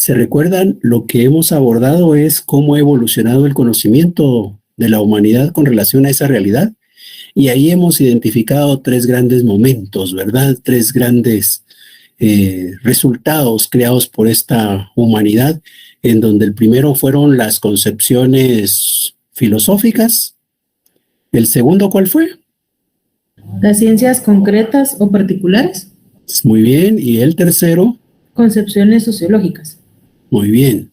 ¿Se recuerdan? Lo que hemos abordado es cómo ha evolucionado el conocimiento de la humanidad con relación a esa realidad. Y ahí hemos identificado tres grandes momentos, ¿verdad? Tres grandes resultados creados por esta humanidad, en donde el primero fueron las concepciones filosóficas. ¿El segundo cuál fue? Las ciencias concretas o particulares. Muy bien. ¿Y el tercero? Concepciones sociológicas. Muy bien.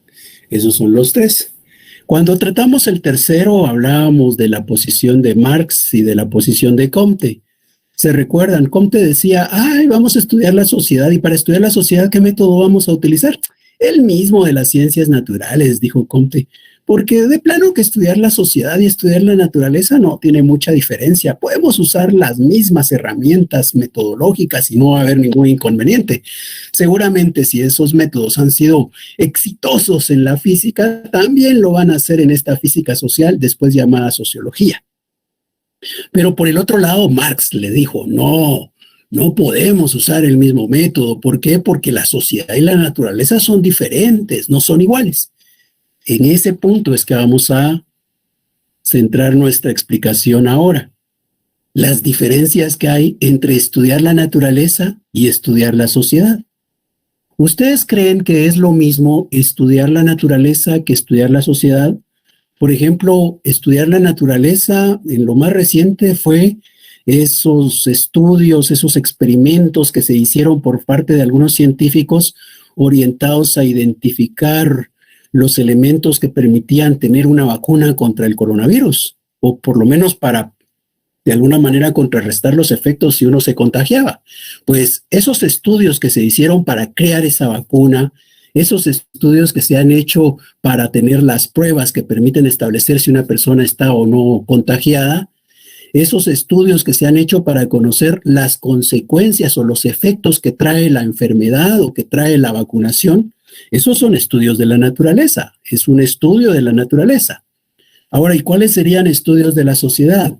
Esos son los tres. Cuando tratamos el tercero, hablábamos de la posición de Marx y de la posición de Comte. ¿Se recuerdan? Comte decía, ay, vamos a estudiar la sociedad, y para estudiar la sociedad, ¿qué método vamos a utilizar? El mismo de las ciencias naturales, dijo Comte, porque de plano que estudiar la sociedad y estudiar la naturaleza no tiene mucha diferencia. Podemos usar las mismas herramientas metodológicas y no va a haber ningún inconveniente. Seguramente si esos métodos han sido exitosos en la física, también lo van a hacer en esta física social, después llamada sociología. Pero por el otro lado, Marx le dijo, no podemos usar el mismo método. ¿Por qué? Porque la sociedad y la naturaleza son diferentes, no son iguales. En ese punto es que vamos a centrar nuestra explicación ahora. Las diferencias que hay entre estudiar la naturaleza y estudiar la sociedad. ¿Ustedes creen que es lo mismo estudiar la naturaleza que estudiar la sociedad? Por ejemplo, estudiar la naturaleza en lo más reciente fue esos estudios, esos experimentos que se hicieron por parte de algunos científicos orientados a identificar los elementos que permitían tener una vacuna contra el coronavirus, o por lo menos para de alguna manera contrarrestar los efectos si uno se contagiaba. Pues esos estudios que se hicieron para crear esa vacuna, esos estudios que se han hecho para tener las pruebas que permiten establecer si una persona está o no contagiada, esos estudios que se han hecho para conocer las consecuencias o los efectos que trae la enfermedad o que trae la vacunación, esos son estudios de la naturaleza, es un estudio de la naturaleza. Ahora, ¿y cuáles serían estudios de la sociedad?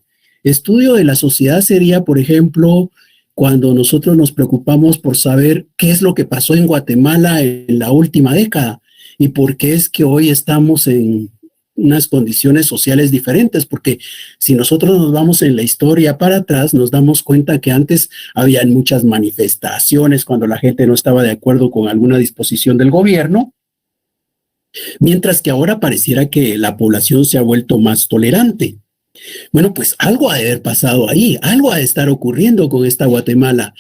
Estudio de la sociedad sería, por ejemplo, cuando nosotros nos preocupamos por saber qué es lo que pasó en Guatemala en la última década y por qué es que hoy estamos en unas condiciones sociales diferentes, porque si nosotros nos vamos en la historia para atrás, nos damos cuenta que antes habían muchas manifestaciones cuando la gente no estaba de acuerdo con alguna disposición del gobierno, mientras que ahora pareciera que la población se ha vuelto más tolerante. Bueno, pues algo ha de haber pasado ahí, algo ha de estar ocurriendo con esta Guatemala.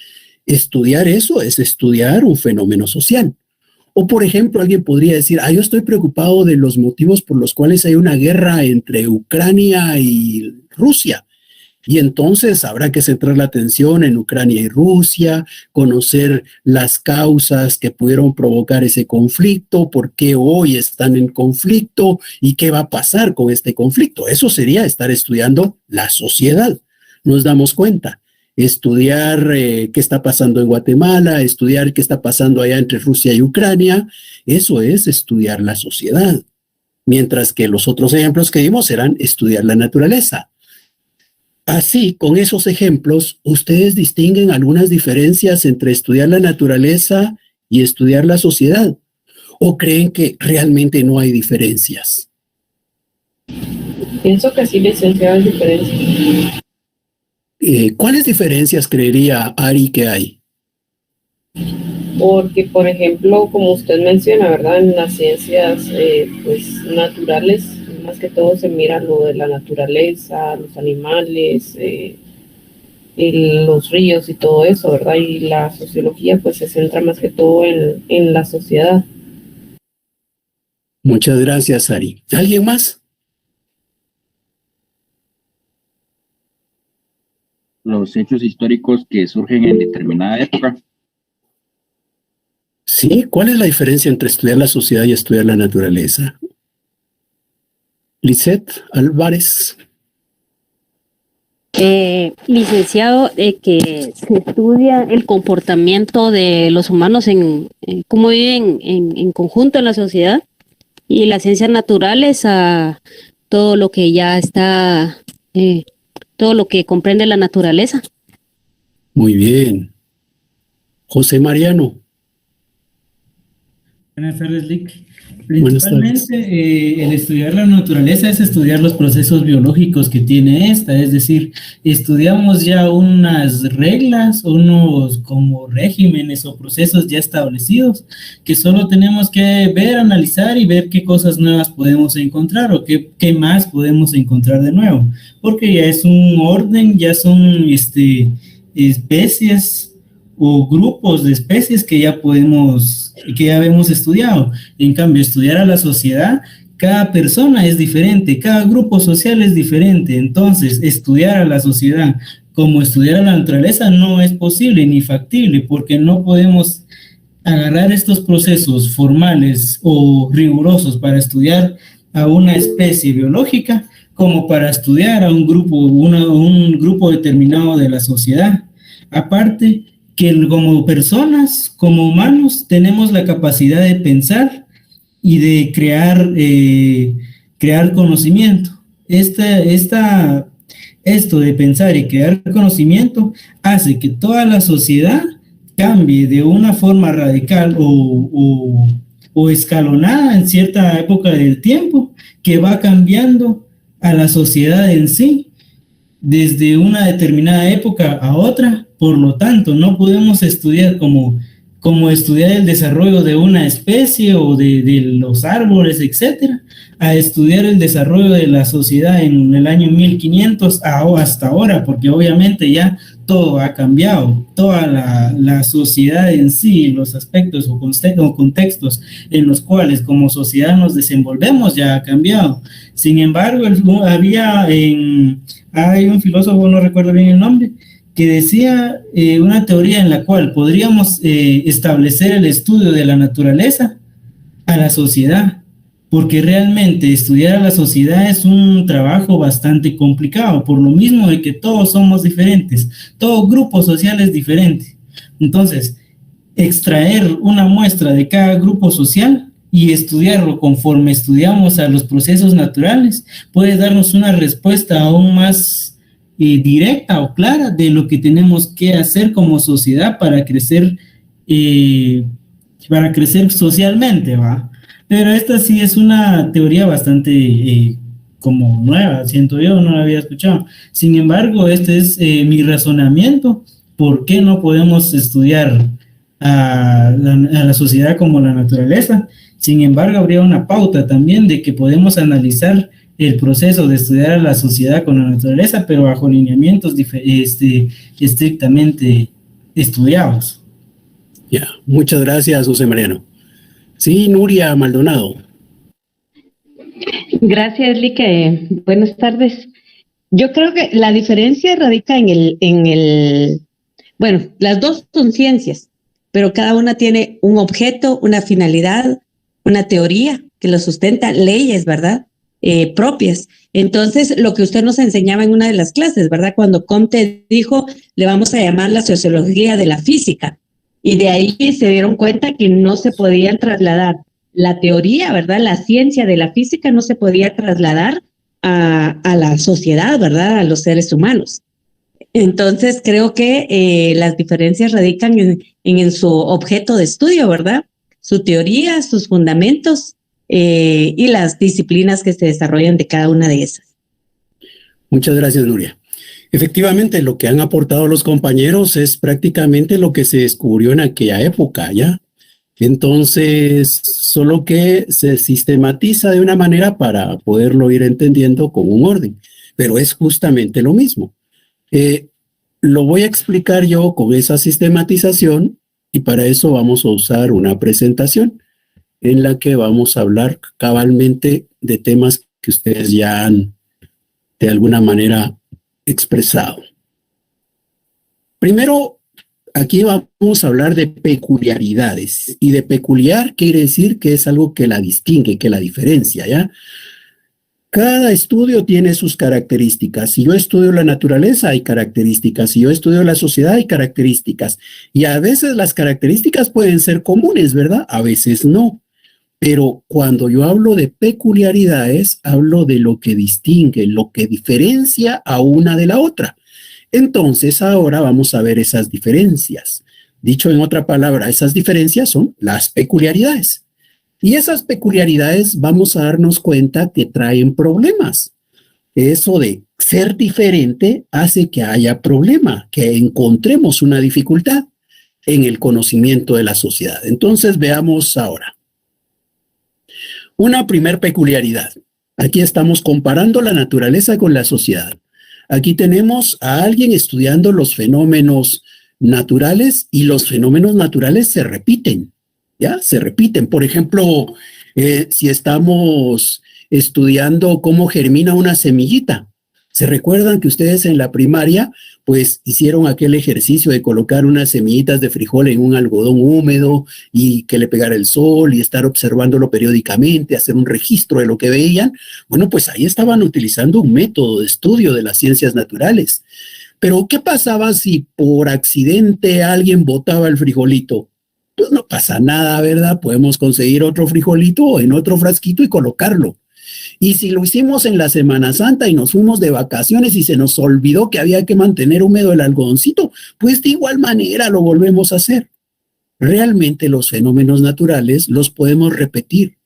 Estudiar eso es estudiar un fenómeno social. O, por ejemplo, alguien podría decir, yo estoy preocupado de los motivos por los cuales hay una guerra entre Ucrania y Rusia. Y entonces habrá que centrar la atención en Ucrania y Rusia, conocer las causas que pudieron provocar ese conflicto, por qué hoy están en conflicto y qué va a pasar con este conflicto. Eso sería estar estudiando la sociedad. Nos damos cuenta. Estudiar qué está pasando en Guatemala, estudiar qué está pasando allá entre Rusia y Ucrania, eso es estudiar la sociedad. Mientras que los otros ejemplos que dimos eran estudiar la naturaleza. Así, con esos ejemplos, ustedes distinguen algunas diferencias entre estudiar la naturaleza y estudiar la sociedad, ¿o creen que realmente no hay diferencias? Pienso que sí, licenciado, hay diferencias. ¿Cuáles diferencias creería Ari que hay? Porque, por ejemplo, como usted menciona, ¿verdad? En las ciencias pues naturales, más que todo se mira lo de la naturaleza, los animales, los ríos y todo eso, ¿verdad? Y la sociología pues se centra más que todo en la sociedad. Muchas gracias, Ari. ¿Alguien más? Los hechos históricos que surgen en determinada época. Sí, ¿cuál es la diferencia entre estudiar la sociedad y estudiar la naturaleza? Lisette Álvarez. Licenciado, que se estudia el comportamiento de los humanos en cómo viven en conjunto en la sociedad, y las ciencias naturales a todo lo que ya está, todo lo que comprende la naturaleza. Muy bien. José Mariano. Buenas tardes, Lick. Buenas tardes. Principalmente, el estudiar la naturaleza es estudiar los procesos biológicos que tiene esta, es decir, estudiamos ya unas reglas, unos como regímenes o procesos ya establecidos, que solo tenemos que ver, analizar y ver qué cosas nuevas podemos encontrar o qué más podemos encontrar de nuevo, porque ya es un orden, ya son especies o grupos de especies que ya hemos estudiado. En cambio, estudiar a la sociedad, cada persona es diferente, cada grupo social es diferente. Entonces, estudiar a la sociedad como estudiar a la naturaleza no es posible ni factible, porque no podemos agarrar estos procesos formales o rigurosos para estudiar a una especie biológica como para estudiar a un grupo determinado de la sociedad. Aparte, que como personas, como humanos, tenemos la capacidad de pensar y de crear conocimiento. Esto de pensar y crear conocimiento hace que toda la sociedad cambie de una forma radical o escalonada en cierta época del tiempo, que va cambiando a la sociedad en sí desde una determinada época a otra. Por lo tanto, no podemos estudiar como estudiar el desarrollo de una especie o de los árboles, etcétera, a estudiar el desarrollo de la sociedad en el año 1500 hasta ahora, porque obviamente ya todo ha cambiado, toda la sociedad en sí, los aspectos o contextos en los cuales como sociedad nos desenvolvemos ya ha cambiado. Sin embargo, hay un filósofo, no recuerdo bien el nombre, que decía una teoría en la cual podríamos establecer el estudio de la naturaleza a la sociedad, porque realmente estudiar a la sociedad es un trabajo bastante complicado, por lo mismo de que todos somos diferentes, todo grupo social es diferente. Entonces, extraer una muestra de cada grupo social y estudiarlo conforme estudiamos a los procesos naturales puede darnos una respuesta aún más directa o clara de lo que tenemos que hacer como sociedad para crecer socialmente, ¿va? Pero esta sí es una teoría bastante como nueva, siento yo, no la había escuchado. Sin embargo, este es mi razonamiento. ¿Por qué no podemos estudiar a la sociedad como la naturaleza? Sin embargo, habría una pauta también de que podemos analizar el proceso de estudiar a la sociedad con la naturaleza, pero bajo lineamientos estrictamente estudiados. Ya, muchas gracias, José Mariano. Sí, Nuria Maldonado. Gracias, Lique. Buenas tardes. Yo creo que la diferencia radica bueno, las dos son ciencias, pero cada una tiene un objeto, una finalidad, una teoría que lo sustenta, leyes, ¿verdad? Propias. Entonces, lo que usted nos enseñaba en una de las clases, ¿verdad? Cuando Comte dijo, le vamos a llamar la sociología de la física. Y de ahí se dieron cuenta que no se podían trasladar la teoría, ¿verdad? La ciencia de la física no se podía trasladar a la sociedad, ¿verdad? A los seres humanos. Entonces, creo que las diferencias radican en su objeto de estudio, ¿verdad? Su teoría, sus fundamentos y las disciplinas que se desarrollan de cada una de esas. Muchas gracias, Nuria. Efectivamente, lo que han aportado los compañeros es prácticamente lo que se descubrió en aquella época, ¿ya? Entonces, solo que se sistematiza de una manera para poderlo ir entendiendo con un orden, pero es justamente lo mismo. Lo voy a explicar yo con esa sistematización y para eso vamos a usar una presentación en la que vamos a hablar cabalmente de temas que ustedes ya han de alguna manera expresado. Primero, aquí vamos a hablar de peculiaridades, y de peculiar quiere decir que es algo que la distingue, que la diferencia, ¿ya? Cada estudio tiene sus características. Si yo estudio la naturaleza, hay características. Si yo estudio la sociedad, hay características. Y a veces las características pueden ser comunes, ¿verdad? A veces no. Pero cuando yo hablo de peculiaridades, hablo de lo que distingue, lo que diferencia a una de la otra. Entonces, ahora vamos a ver esas diferencias. Dicho en otra palabra, esas diferencias son las peculiaridades. Y esas peculiaridades vamos a darnos cuenta que traen problemas. Eso de ser diferente hace que haya problema, que encontremos una dificultad en el conocimiento de la sociedad. Entonces veamos ahora. Una primer peculiaridad. Aquí estamos comparando la naturaleza con la sociedad. Aquí tenemos a alguien estudiando los fenómenos naturales y los fenómenos naturales se repiten, ¿ya? Se repiten. Por ejemplo, si estamos estudiando cómo germina una semillita, ¿se recuerdan que ustedes en la primaria pues hicieron aquel ejercicio de colocar unas semillitas de frijol en un algodón húmedo y que le pegara el sol y estar observándolo periódicamente, hacer un registro de lo que veían? Bueno, pues ahí estaban utilizando un método de estudio de las ciencias naturales. Pero ¿qué pasaba si por accidente alguien botaba el frijolito? Pues no pasa nada, ¿verdad? Podemos conseguir otro frijolito en otro frasquito y colocarlo. Y si lo hicimos en la Semana Santa y nos fuimos de vacaciones y se nos olvidó que había que mantener húmedo el algodoncito, pues de igual manera lo volvemos a hacer. Realmente los fenómenos naturales los podemos repetir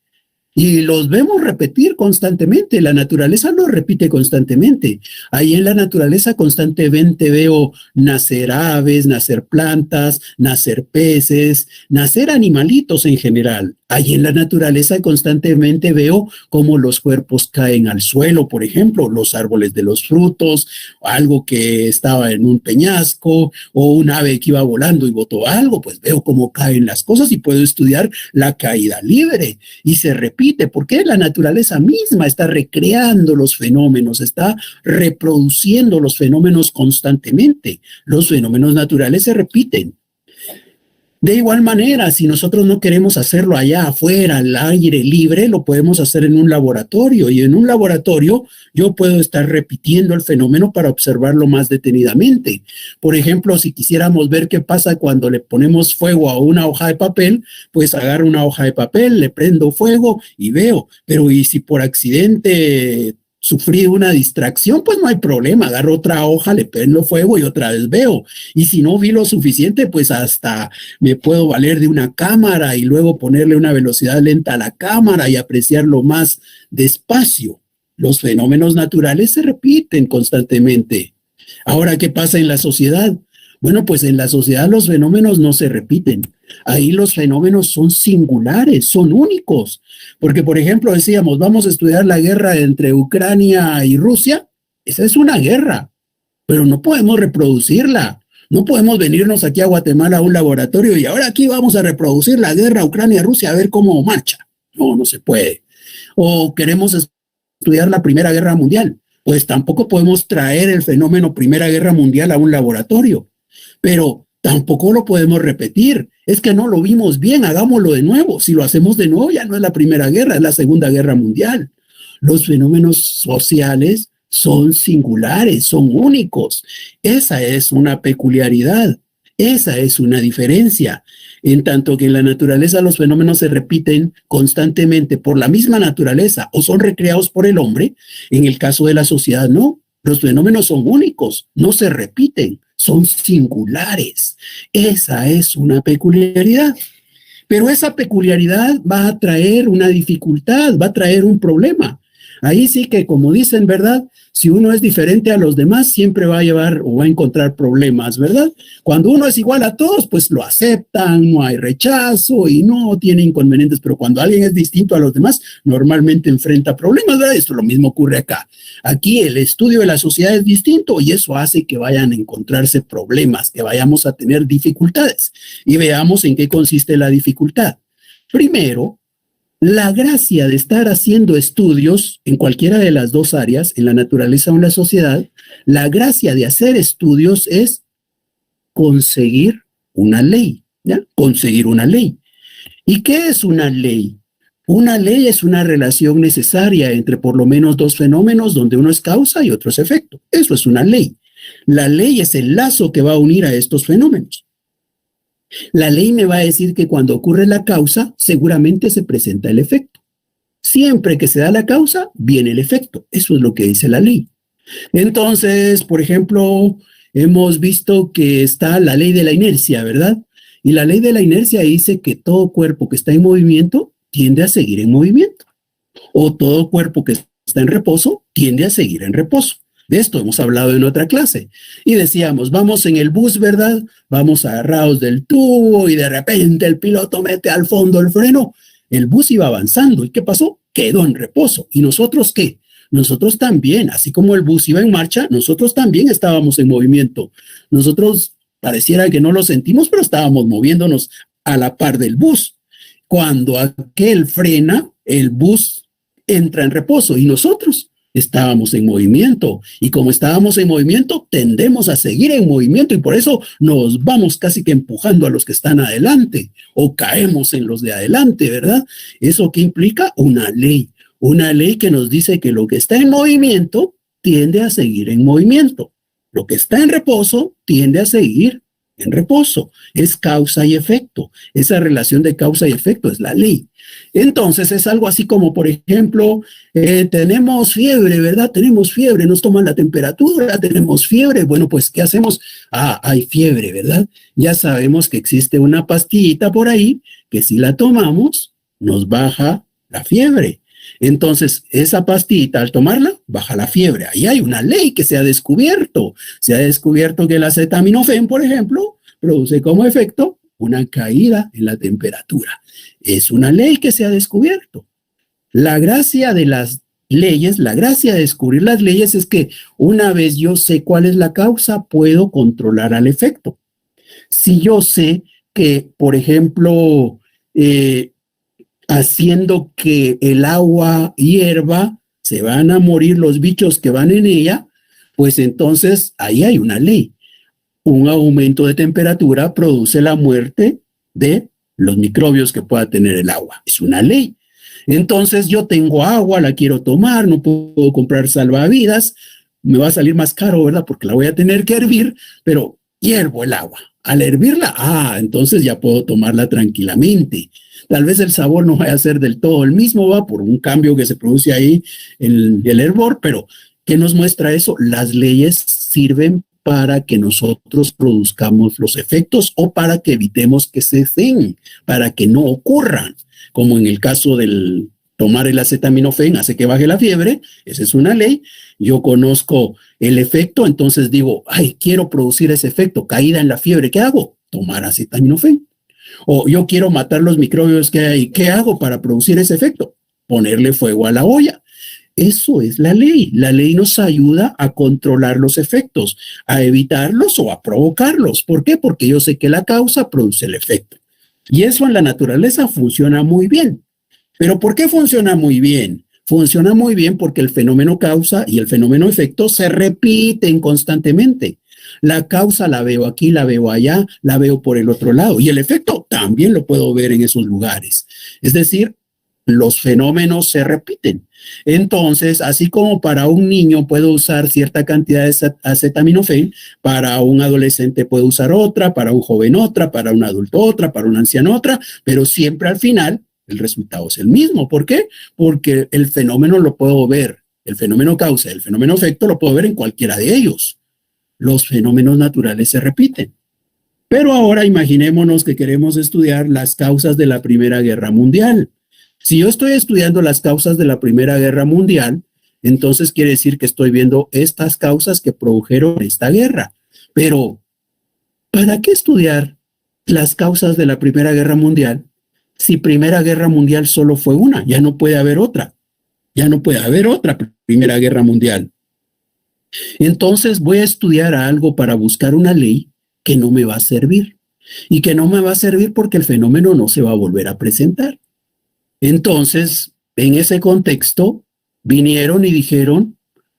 y los vemos repetir constantemente. La naturaleza los repite constantemente. Ahí en la naturaleza constantemente veo nacer aves, nacer plantas, nacer peces, nacer animalitos en general. Ahí en la naturaleza constantemente veo cómo los cuerpos caen al suelo, por ejemplo, los árboles de los frutos, algo que estaba en un peñasco o un ave que iba volando y botó algo, pues veo cómo caen las cosas y puedo estudiar la caída libre y se repite porque la naturaleza misma está recreando los fenómenos, está reproduciendo los fenómenos constantemente. Los fenómenos naturales se repiten. De igual manera, si nosotros no queremos hacerlo allá afuera, al aire libre, lo podemos hacer en un laboratorio. Y en un laboratorio yo puedo estar repitiendo el fenómeno para observarlo más detenidamente. Por ejemplo, si quisiéramos ver qué pasa cuando le ponemos fuego a una hoja de papel, pues agarro una hoja de papel, le prendo fuego y veo. Pero ¿y si por accidente sufrí una distracción? Pues no hay problema, agarro otra hoja, le prendo fuego y otra vez veo. Y si no vi lo suficiente, pues hasta me puedo valer de una cámara y luego ponerle una velocidad lenta a la cámara y apreciarlo más despacio. Los fenómenos naturales se repiten constantemente. Ahora, ¿qué pasa en la sociedad? Bueno, pues en la sociedad los fenómenos no se repiten. Ahí los fenómenos son singulares, son únicos. Porque, por ejemplo, decíamos, vamos a estudiar la guerra entre Ucrania y Rusia. Esa es una guerra, pero no podemos reproducirla. No podemos venirnos aquí a Guatemala a un laboratorio y ahora aquí vamos a reproducir la guerra Ucrania-Rusia a ver cómo marcha. No, no se puede. O queremos estudiar la Primera Guerra Mundial. Pues tampoco podemos traer el fenómeno Primera Guerra Mundial a un laboratorio. Pero tampoco lo podemos repetir. Es que no lo vimos bien, hagámoslo de nuevo. Si lo hacemos de nuevo, ya no es la Primera Guerra, es la Segunda Guerra Mundial. Los fenómenos sociales son singulares, son únicos. Esa es una peculiaridad, esa es una diferencia. En tanto que en la naturaleza los fenómenos se repiten constantemente por la misma naturaleza o son recreados por el hombre, en el caso de la sociedad no. Los fenómenos son únicos, no se repiten, son singulares. Esa es una peculiaridad. Pero esa peculiaridad va a traer una dificultad, va a traer un problema. Ahí sí que, como dicen, ¿verdad? Si uno es diferente a los demás, siempre va a llevar o va a encontrar problemas, ¿verdad? Cuando uno es igual a todos, pues lo aceptan, no hay rechazo y no tiene inconvenientes, pero cuando alguien es distinto a los demás, normalmente enfrenta problemas, ¿verdad? Esto lo mismo ocurre acá. Aquí el estudio de la sociedad es distinto y eso hace que vayan a encontrarse problemas, que vayamos a tener dificultades. Y veamos en qué consiste la dificultad. Primero, la gracia de estar haciendo estudios en cualquiera de las dos áreas, en la naturaleza o en la sociedad, la gracia de hacer estudios es conseguir una ley, ¿ya? Conseguir una ley. ¿Y qué es una ley? Una ley es una relación necesaria entre por lo menos dos fenómenos donde uno es causa y otro es efecto. Eso es una ley. La ley es el lazo que va a unir a estos fenómenos. La ley me va a decir que cuando ocurre la causa, seguramente se presenta el efecto. Siempre que se da la causa, viene el efecto. Eso es lo que dice la ley. Entonces, por ejemplo, hemos visto que está la ley de la inercia, ¿verdad? Y la ley de la inercia dice que todo cuerpo que está en movimiento tiende a seguir en movimiento. O todo cuerpo que está en reposo tiende a seguir en reposo. De esto hemos hablado en otra clase. Y decíamos, vamos en el bus, ¿verdad? Vamos agarrados del tubo y de repente el piloto mete al fondo el freno. El bus iba avanzando. ¿Y qué pasó? Quedó en reposo. ¿Y nosotros qué? Nosotros también, así como el bus iba en marcha, nosotros también estábamos en movimiento. Nosotros pareciera que no lo sentimos, pero estábamos moviéndonos a la par del bus. Cuando aquel frena, el bus entra en reposo y nosotros estábamos en movimiento. Y como estábamos en movimiento, tendemos a seguir en movimiento y por eso nos vamos casi que empujando a los que están adelante o caemos en los de adelante, ¿verdad? ¿Eso qué implica? Una ley que nos dice que lo que está en movimiento tiende a seguir en movimiento. Lo que está en reposo tiende a seguir en reposo. Es causa y efecto. Esa relación de causa y efecto es la ley. Entonces es algo así como, por ejemplo, tenemos fiebre, ¿verdad? Tenemos fiebre, nos toman la temperatura, tenemos fiebre. Bueno, pues, ¿qué hacemos? Hay fiebre, ¿verdad? Ya sabemos que existe una pastillita por ahí que si la tomamos, nos baja la fiebre. Entonces, esa pastillita, al tomarla, baja la fiebre. Ahí hay una ley que se ha descubierto. Se ha descubierto que el acetaminofén, por ejemplo, produce como efecto una caída en la temperatura. Es una ley que se ha descubierto. La gracia de las leyes, la gracia de descubrir las leyes es que una vez yo sé cuál es la causa, puedo controlar al efecto. Si yo sé que, por ejemplo, haciendo que el agua hierva, se van a morir los bichos que van en ella, pues entonces ahí hay una ley. Un aumento de temperatura produce la muerte de los microbios que pueda tener el agua. Es una ley. Entonces yo tengo agua, la quiero tomar, no puedo comprar salvavidas, me va a salir más caro, ¿verdad? Porque la voy a tener que hervir, pero hiervo el agua. Al hervirla, entonces ya puedo tomarla tranquilamente. Tal vez el sabor no vaya a ser del todo el mismo, va por un cambio que se produce ahí en el hervor, pero ¿qué nos muestra eso? Las leyes sirven para que nosotros produzcamos los efectos o para que evitemos que se den, para que no ocurran, como en el caso del tomar el acetaminofén hace que baje la fiebre, esa es una ley. Yo conozco el efecto, entonces digo, quiero producir ese efecto, caída en la fiebre, ¿qué hago? Tomar acetaminofén. O yo quiero matar los microbios que hay, ¿qué hago para producir ese efecto? Ponerle fuego a la olla. Eso es la ley. La ley nos ayuda a controlar los efectos, a evitarlos o a provocarlos. ¿Por qué? Porque yo sé que la causa produce el efecto. Y eso en la naturaleza funciona muy bien. ¿Pero por qué funciona muy bien? Funciona muy bien porque el fenómeno causa y el fenómeno efecto se repiten constantemente. La causa la veo aquí, la veo allá, la veo por el otro lado. Y el efecto también lo puedo ver en esos lugares. Es decir, los fenómenos se repiten. Entonces, así como para un niño puedo usar cierta cantidad de acetaminofén, para un adolescente puedo usar otra, para un joven otra, para un adulto otra, para un anciano otra, pero siempre al final el resultado es el mismo. ¿Por qué? Porque el fenómeno lo puedo ver, el fenómeno causa, el fenómeno efecto lo puedo ver en cualquiera de ellos. Los fenómenos naturales se repiten. Pero ahora imaginémonos que queremos estudiar las causas de la Primera Guerra Mundial. Si yo estoy estudiando las causas de la Primera Guerra Mundial, entonces quiere decir que estoy viendo estas causas que produjeron esta guerra. Pero, ¿para qué estudiar las causas de la Primera Guerra Mundial si Primera Guerra Mundial solo fue una? Ya no puede haber otra. Ya no puede haber otra Primera Guerra Mundial. Entonces voy a estudiar algo para buscar una ley que no me va a servir. Y que no me va a servir porque el fenómeno no se va a volver a presentar. Entonces, en ese contexto, vinieron y dijeron,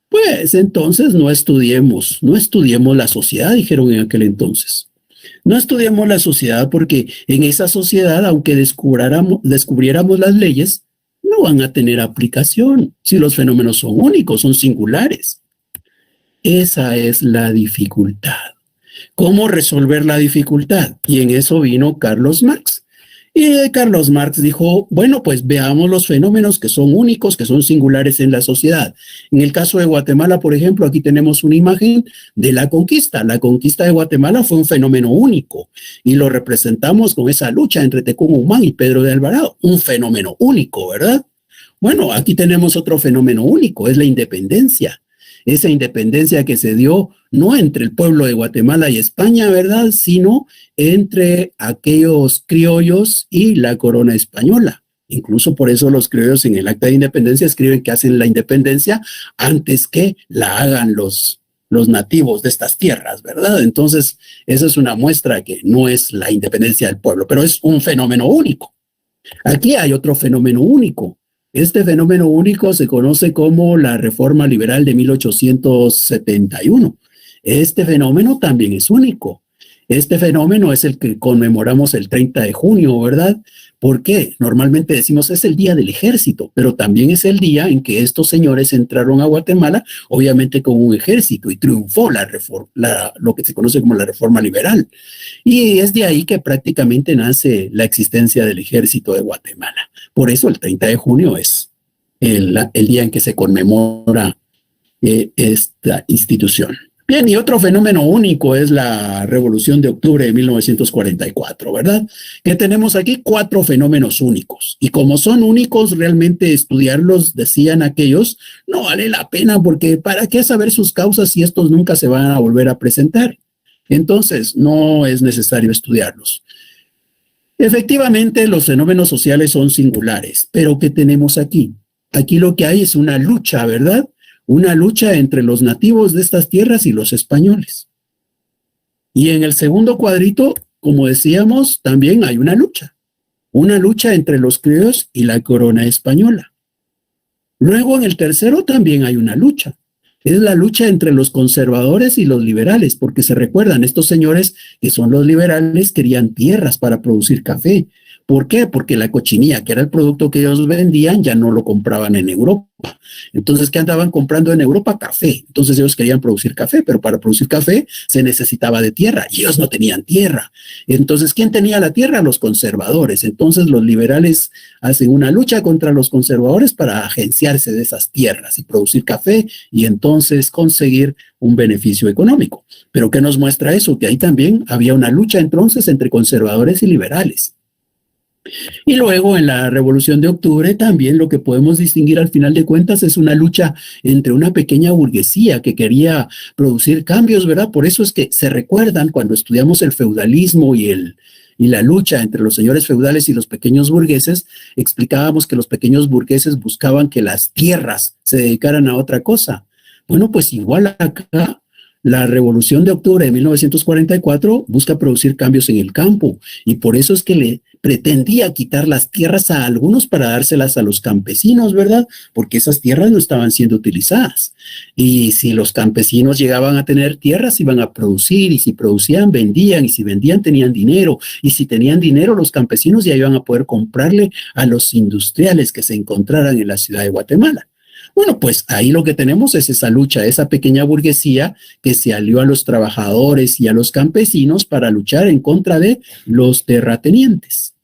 pues entonces no estudiemos la sociedad, dijeron en aquel entonces. No estudiemos la sociedad porque en esa sociedad, aunque descubriéramos las leyes, no van a tener aplicación si los fenómenos son únicos, son singulares. Esa es la dificultad. ¿Cómo resolver la dificultad? Y en eso vino Carlos Marx. Y Carlos Marx dijo, bueno, pues veamos los fenómenos que son únicos, que son singulares en la sociedad. En el caso de Guatemala, por ejemplo, aquí tenemos una imagen de la conquista. La conquista de Guatemala fue un fenómeno único y lo representamos con esa lucha entre Tecún Umán y Pedro de Alvarado. Un fenómeno único, ¿verdad? Bueno, aquí tenemos otro fenómeno único, es la independencia. Esa independencia que se dio no entre el pueblo de Guatemala y España, ¿verdad?, sino entre aquellos criollos y la corona española. Incluso por eso los criollos en el acta de independencia escriben que hacen la independencia antes que la hagan los nativos de estas tierras, ¿verdad? Entonces, esa es una muestra que no es la independencia del pueblo, pero es un fenómeno único. Aquí hay otro fenómeno único. Este fenómeno único se conoce como la Reforma Liberal de 1871. Este fenómeno también es único. Este fenómeno es el que conmemoramos el 30 de junio, ¿verdad? ¿Por qué? Normalmente decimos es el día del ejército, pero también es el día en que estos señores entraron a Guatemala, obviamente con un ejército, y triunfó lo que se conoce como la Reforma Liberal. Y es de ahí que prácticamente nace la existencia del ejército de Guatemala. Por eso el 30 de junio es el día en que se conmemora esta institución. Bien, y otro fenómeno único es la Revolución de Octubre de 1944, ¿verdad? Que tenemos aquí 4 fenómenos únicos. Y como son únicos, realmente estudiarlos, decían aquellos, no vale la pena, porque ¿para qué saber sus causas si estos nunca se van a volver a presentar? Entonces, no es necesario estudiarlos. Efectivamente, los fenómenos sociales son singulares, pero ¿qué tenemos aquí? Aquí lo que hay es una lucha, ¿verdad? Una lucha entre los nativos de estas tierras y los españoles. Y en el segundo cuadrito, como decíamos, también hay una lucha entre los criollos y la corona española. Luego en el tercero también hay una lucha. Es la lucha entre los conservadores y los liberales, porque se recuerdan, estos señores que son los liberales querían tierras para producir café. ¿Por qué? Porque la cochinilla, que era el producto que ellos vendían, ya no lo compraban en Europa. Entonces, ¿qué andaban comprando en Europa? Café. Entonces ellos querían producir café, pero para producir café se necesitaba de tierra y ellos no tenían tierra. Entonces, ¿quién tenía la tierra? Los conservadores. Entonces los liberales hacen una lucha contra los conservadores para agenciarse de esas tierras y producir café y entonces conseguir un beneficio económico. ¿Pero qué nos muestra eso? Que ahí también había una lucha entonces entre conservadores y liberales. Y luego en la Revolución de Octubre también lo que podemos distinguir al final de cuentas es una lucha entre una pequeña burguesía que quería producir cambios, ¿verdad? Por eso es que se recuerdan cuando estudiamos el feudalismo y la lucha entre los señores feudales y los pequeños burgueses, explicábamos que los pequeños burgueses buscaban que las tierras se dedicaran a otra cosa. Bueno, pues igual acá. La Revolución de Octubre de 1944 busca producir cambios en el campo y por eso es que le pretendía quitar las tierras a algunos para dárselas a los campesinos, ¿verdad? Porque esas tierras no estaban siendo utilizadas. Y si los campesinos llegaban a tener tierras, iban a producir, y si producían, vendían, y si vendían, tenían dinero, y si tenían dinero, los campesinos ya iban a poder comprarle a los industriales que se encontraran en la ciudad de Guatemala. Bueno, pues ahí lo que tenemos es esa lucha, esa pequeña burguesía que se alió a los trabajadores y a los campesinos para luchar en contra de los terratenientes.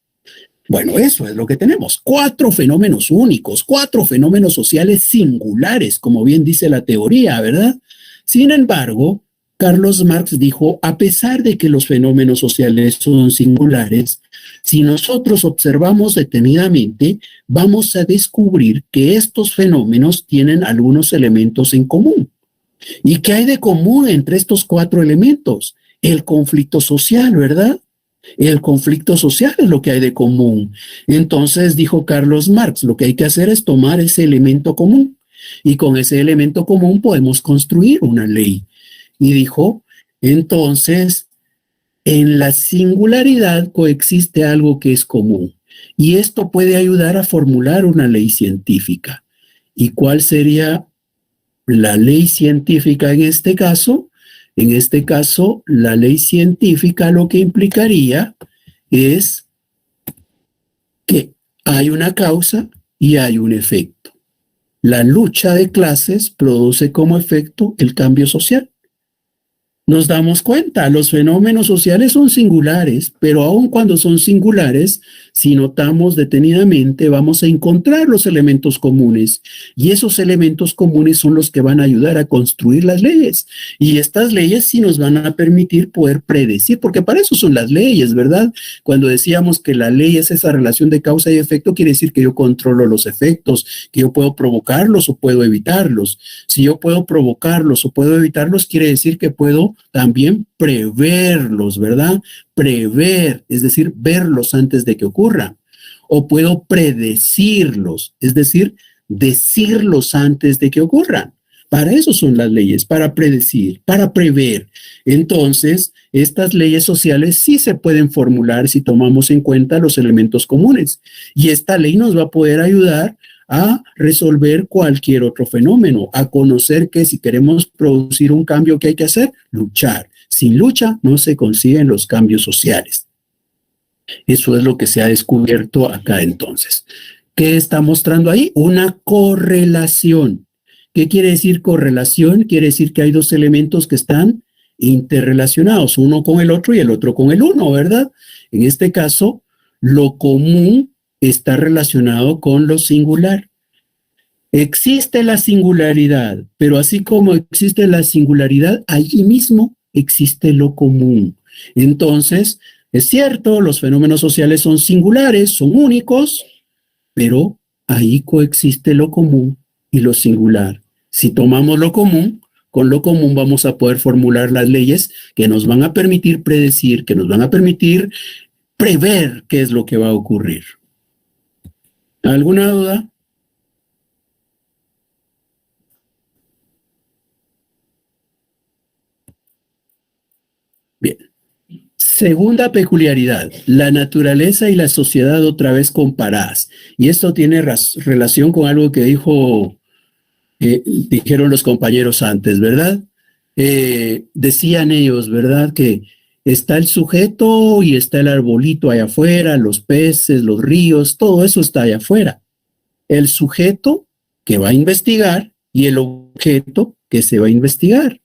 Bueno, eso es lo que tenemos. 4 fenómenos únicos, 4 fenómenos sociales singulares, como bien dice la teoría, ¿verdad? Sin embargo, Carlos Marx dijo, a pesar de que los fenómenos sociales son singulares, si nosotros observamos detenidamente, vamos a descubrir que estos fenómenos tienen algunos elementos en común. ¿Y qué hay de común entre estos 4 elementos? El conflicto social, ¿verdad? El conflicto social es lo que hay de común. Entonces, dijo Carlos Marx, lo que hay que hacer es tomar ese elemento común. Y con ese elemento común podemos construir una ley. Y dijo, entonces, en la singularidad coexiste algo que es común. Y esto puede ayudar a formular una ley científica. ¿Y cuál sería la ley científica en este caso? En este caso, la ley científica lo que implicaría es que hay una causa y hay un efecto. La lucha de clases produce como efecto el cambio social. Nos damos cuenta, los fenómenos sociales son singulares, pero aun cuando son singulares, Si notamos detenidamente, vamos a encontrar los elementos comunes, y esos elementos comunes son los que van a ayudar a construir las leyes. Y estas leyes sí nos van a permitir poder predecir, porque para eso son las leyes, ¿verdad? Cuando decíamos que la ley es esa relación de causa y efecto, quiere decir que yo controlo los efectos, que yo puedo provocarlos o puedo evitarlos. Si yo puedo provocarlos o puedo evitarlos, quiere decir que puedo también preverlos, ¿verdad? Prever, es decir, verlos antes de que ocurran. O puedo predecirlos, es decir, decirlos antes de que ocurran. Para eso son las leyes, para predecir, para prever. Entonces, estas leyes sociales sí se pueden formular si tomamos en cuenta los elementos comunes. Y esta ley nos va a poder ayudar a resolver cualquier otro fenómeno, a conocer que si queremos producir un cambio, ¿qué hay que hacer? Luchar. Sin lucha no se consiguen los cambios sociales. Eso es lo que se ha descubierto acá entonces. ¿Qué está mostrando ahí? Una correlación. ¿Qué quiere decir correlación? Quiere decir que hay dos elementos que están interrelacionados, uno con el otro y el otro con el uno, ¿verdad? En este caso, lo común está relacionado con lo singular. Existe la singularidad, pero así como existe la singularidad, allí mismo existe lo común. Entonces, es cierto, los fenómenos sociales son singulares, son únicos, pero ahí coexiste lo común y lo singular. Si tomamos lo común, con lo común vamos a poder formular las leyes que nos van a permitir predecir, que nos van a permitir prever qué es lo que va a ocurrir. ¿Alguna duda? Bien. Segunda peculiaridad, la naturaleza y la sociedad otra vez comparadas. Y esto tiene relación con algo que dijeron los compañeros antes, ¿verdad? Decían ellos, ¿verdad? Que está el sujeto y está el arbolito allá afuera, los peces, los ríos, todo eso está allá afuera. El sujeto que va a investigar y el objeto que se va a investigar.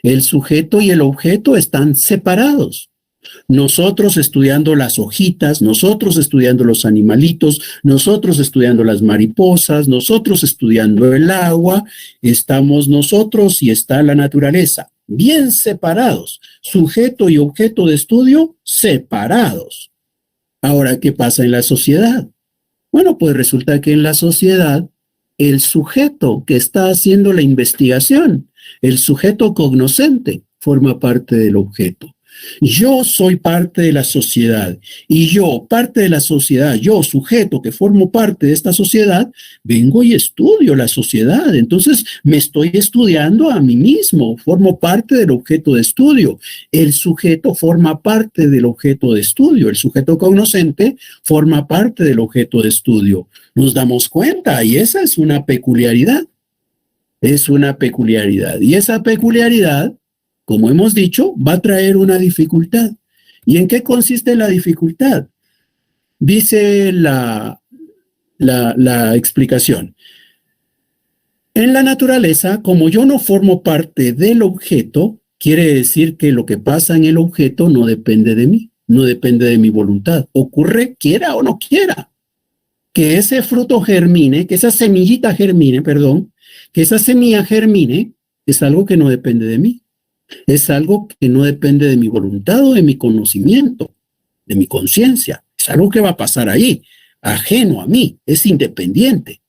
El sujeto y el objeto están separados. Nosotros estudiando las hojitas, nosotros estudiando los animalitos, nosotros estudiando las mariposas, nosotros estudiando el agua, estamos nosotros y está la naturaleza, bien separados, sujeto y objeto de estudio separados. Ahora, ¿qué pasa en la sociedad? Bueno, pues resulta que en la sociedad, el sujeto que está haciendo la investigación, el sujeto cognoscente, forma parte del objeto. Yo soy parte de la sociedad y yo, parte de la sociedad, yo, sujeto que formo parte de esta sociedad, vengo y estudio la sociedad. Entonces me estoy estudiando a mí mismo, formo parte del objeto de estudio. El sujeto forma parte del objeto de estudio, el sujeto cognoscente forma parte del objeto de estudio. Nos damos cuenta y esa es una peculiaridad. Es una peculiaridad y esa peculiaridad, como hemos dicho, va a traer una dificultad. ¿Y en qué consiste la dificultad? Dice la explicación. En la naturaleza, como yo no formo parte del objeto, quiere decir que lo que pasa en el objeto no depende de mí, no depende de mi voluntad. Ocurre quiera o no quiera. Que ese fruto germine, que esa semillita germine, que esa semilla germine, es algo que no depende de mí. Es algo que no depende de mi voluntad o de mi conocimiento, de mi conciencia. Es algo que va a pasar ahí, ajeno a mí, es independiente.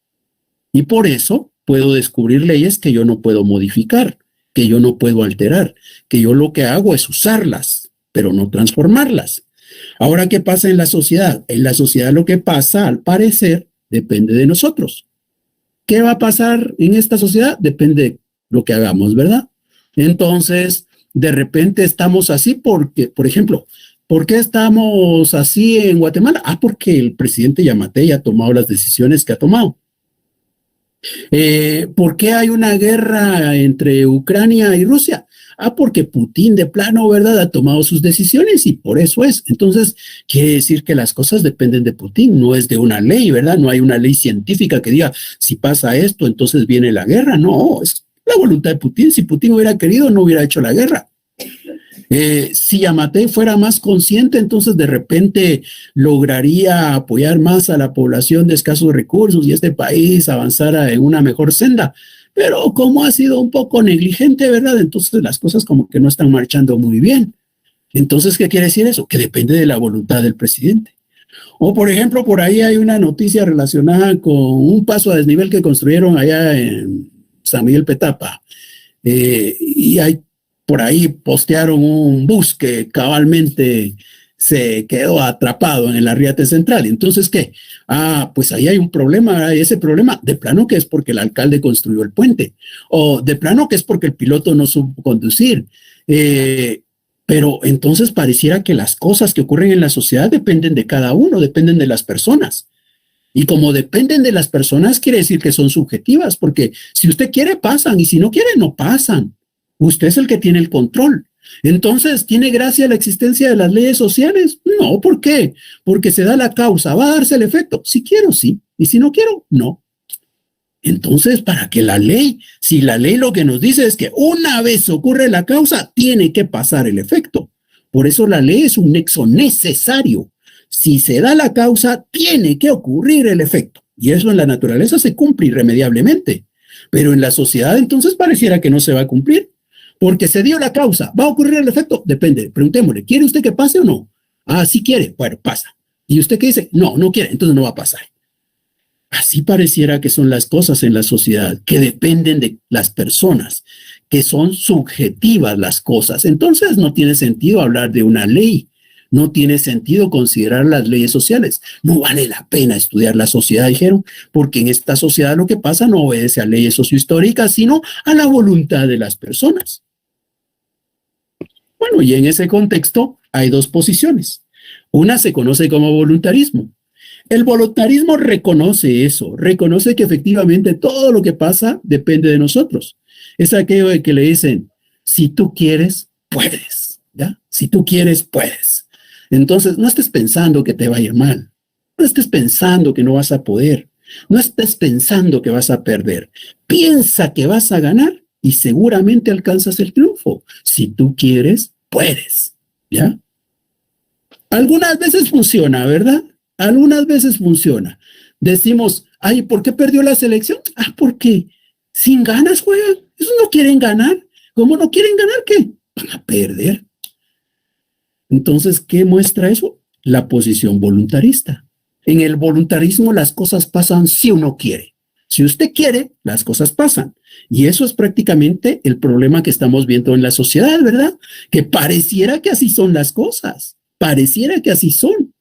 Y por eso puedo descubrir leyes que yo no puedo modificar, que yo no puedo alterar, que yo lo que hago es usarlas, pero no transformarlas. Ahora, ¿qué pasa en la sociedad? En la sociedad lo que pasa, al parecer, depende de nosotros. ¿Qué va a pasar en esta sociedad? Depende de lo que hagamos, ¿verdad? Entonces, de repente estamos así porque, por ejemplo, ¿por qué estamos así en Guatemala? Porque el presidente Yamatei ha tomado las decisiones que ha tomado. ¿Por qué hay una guerra entre Ucrania y Rusia? Porque Putin de plano, ¿verdad?, ha tomado sus decisiones y por eso es. Entonces, quiere decir que las cosas dependen de Putin, no es de una ley, ¿verdad? No hay una ley científica que diga, si pasa esto, entonces viene la guerra. No, es la voluntad de Putin. Si Putin hubiera querido, no hubiera hecho la guerra. Si Yamatei fuera más consciente, entonces de repente lograría apoyar más a la población de escasos recursos y este país avanzara en una mejor senda. Pero como ha sido un poco negligente, ¿verdad? Entonces las cosas como que no están marchando muy bien. Entonces, ¿qué quiere decir eso? Que depende de la voluntad del presidente. O, por ejemplo, por ahí hay una noticia relacionada con un paso a desnivel que construyeron allá en San Miguel Petapa. Y hay, por ahí postearon un bus que cabalmente se quedó atrapado en el Arriate Central. Entonces, ¿qué? Pues ahí hay un problema, y ese problema de plano que es porque el alcalde construyó el puente, o de plano que es porque el piloto no supo conducir. Pero entonces pareciera que las cosas que ocurren en la sociedad dependen de cada uno, dependen de las personas. Y como dependen de las personas, quiere decir que son subjetivas, porque si usted quiere, pasan, y si no quiere, no pasan. Usted es el que tiene el control. Entonces, ¿tiene gracia la existencia de las leyes sociales? No, ¿por qué? Porque se da la causa, ¿va a darse el efecto? Si quiero, sí, y si no quiero, no. Entonces, ¿para qué la ley? Si la ley lo que nos dice es que una vez ocurre la causa, tiene que pasar el efecto. Por eso la ley es un nexo necesario. Si se da la causa, tiene que ocurrir el efecto. Y eso en la naturaleza se cumple irremediablemente. Pero en la sociedad entonces pareciera que no se va a cumplir. Porque se dio la causa. ¿Va a ocurrir el efecto? Depende. Preguntémosle, ¿quiere usted que pase o no? Sí quiere. Bueno, pasa. ¿Y usted qué dice? No, no quiere. Entonces no va a pasar. Así pareciera que son las cosas en la sociedad, que dependen de las personas, que son subjetivas las cosas. Entonces no tiene sentido hablar de una ley, no tiene sentido considerar las leyes sociales. No vale la pena estudiar la sociedad, dijeron, porque en esta sociedad lo que pasa no obedece a leyes sociohistóricas, sino a la voluntad de las personas. Bueno, y en ese contexto hay dos posiciones. Una se conoce como voluntarismo. El voluntarismo reconoce eso, reconoce que efectivamente todo lo que pasa depende de nosotros. Es aquello de que le dicen, si tú quieres, puedes, ¿ya? Si tú quieres, puedes. Entonces, no estés pensando que te va a ir mal, no estés pensando que no vas a poder, no estés pensando que vas a perder. Piensa que vas a ganar y seguramente alcanzas el triunfo. Si tú quieres, puedes, ¿ya? Algunas veces funciona, ¿verdad? Algunas veces funciona. Decimos, ay, ¿por qué perdió la selección? Porque sin ganas juegan. Esos no quieren ganar. ¿Cómo no quieren ganar? ¿Qué? Van a perder. Entonces, ¿qué muestra eso? La posición voluntarista. En el voluntarismo las cosas pasan si uno quiere. Si usted quiere, las cosas pasan. Y eso es prácticamente el problema que estamos viendo en la sociedad, ¿verdad? Que pareciera que así son las cosas. Pareciera que así son.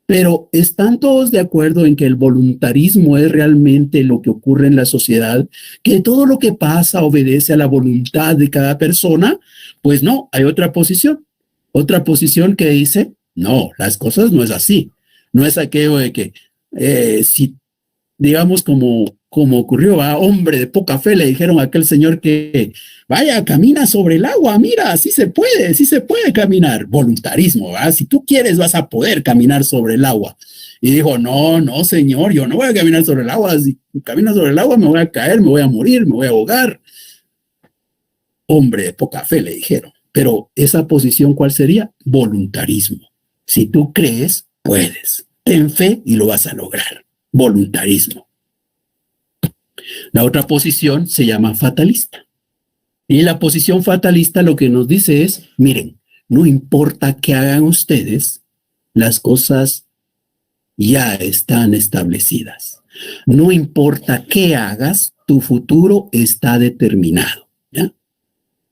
Pero ¿están todos de acuerdo en que el voluntarismo es realmente lo que ocurre en la sociedad? ¿Que todo lo que pasa obedece a la voluntad de cada persona? Pues no, hay otra posición. Otra posición que dice, no, las cosas no es así. No es aquello de que si, digamos, como ocurrió a hombre de poca fe, le dijeron a aquel señor que vaya, camina sobre el agua, mira, sí se puede caminar. Voluntarismo, ¿verdad? Si tú quieres vas a poder caminar sobre el agua. Y dijo, no, señor, yo no voy a caminar sobre el agua. Si camino sobre el agua me voy a caer, me voy a morir, me voy a ahogar. Hombre de poca fe, le dijeron. Pero esa posición, ¿cuál sería? Voluntarismo. Si tú crees, puedes. Ten fe y lo vas a lograr. Voluntarismo. La otra posición se llama fatalista. Y la posición fatalista lo que nos dice es, miren, no importa qué hagan ustedes, las cosas ya están establecidas. No importa qué hagas, tu futuro está determinado, ¿ya?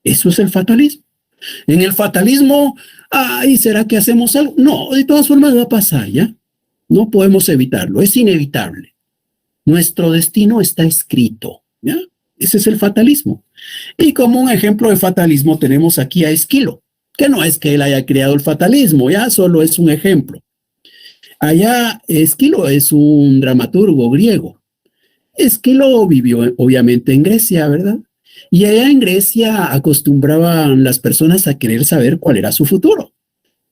Eso es el fatalismo. En el fatalismo, ¿será que hacemos algo? No, de todas formas va a pasar, ¿ya? No podemos evitarlo, es inevitable. Nuestro destino está escrito, ¿ya? Ese es el fatalismo. Y como un ejemplo de fatalismo tenemos aquí a Esquilo, que no es que él haya creado el fatalismo, ya solo es un ejemplo. Allá Esquilo es un dramaturgo griego. Esquilo vivió obviamente en Grecia, ¿verdad? Y allá en Grecia acostumbraban las personas a querer saber cuál era su futuro.